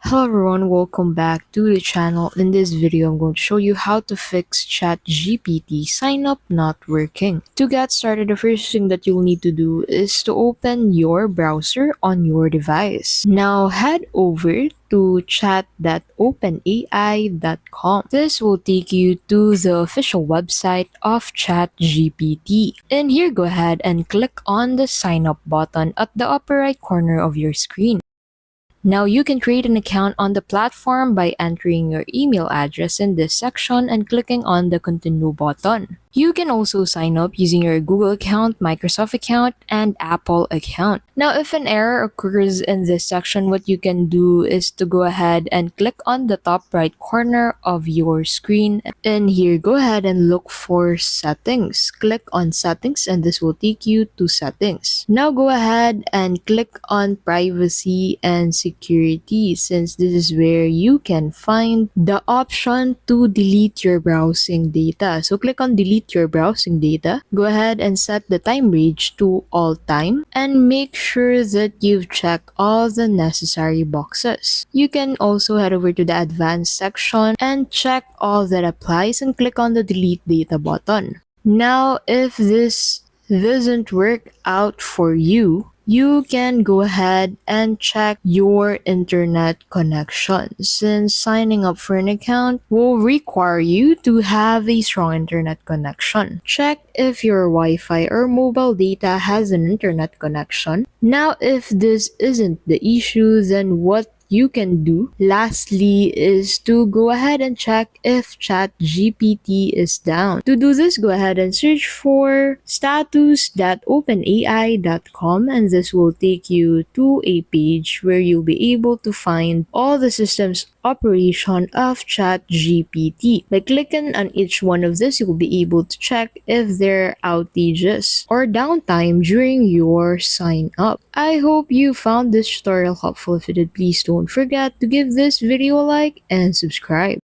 Hello everyone, welcome back to the channel. In this video, I'm going to show you how to fix ChatGPT sign up not working. To get started, the first thing that you'll need to do is to open your browser on your device. Now head over to chat.openai.com. This will take you to the official website of ChatGPT. And here, go ahead and click on the sign up button at the upper right corner of your screen. Now you can create an account on the platform by entering your email address in this section and clicking on the continue button. You can also sign up using your Google account, Microsoft account, and Apple account. Now if an error occurs in this section, what you can do is to go ahead and click on the top right corner of your screen, and here go ahead and look for settings. Click on settings and this will take you to settings. Now go ahead and click on privacy and security, since this is where you can find the option to delete your browsing data. So click on delete your browsing data. Go ahead and set the time range to all time and make sure that you've checked all the necessary boxes. You can also head over to the advanced section and check all that applies and click on the delete data button. Now if this doesn't work out for you, you can go ahead and check your internet connection, since signing up for an account will require you to have a strong internet connection. Check if your Wi-Fi or mobile data has an internet connection. Now, if this isn't the issue, then what you can do lastly is to go ahead and check if ChatGPT is down. To do this, go ahead and search for status.openai.com, and this will take you to a page where you'll be able to find all the systems operation of ChatGPT. By clicking on each one of this, you'll be able to check if there are outages or downtime during your sign up. I hope you found this tutorial helpful. If you did, please don't forget to give this video a like and subscribe.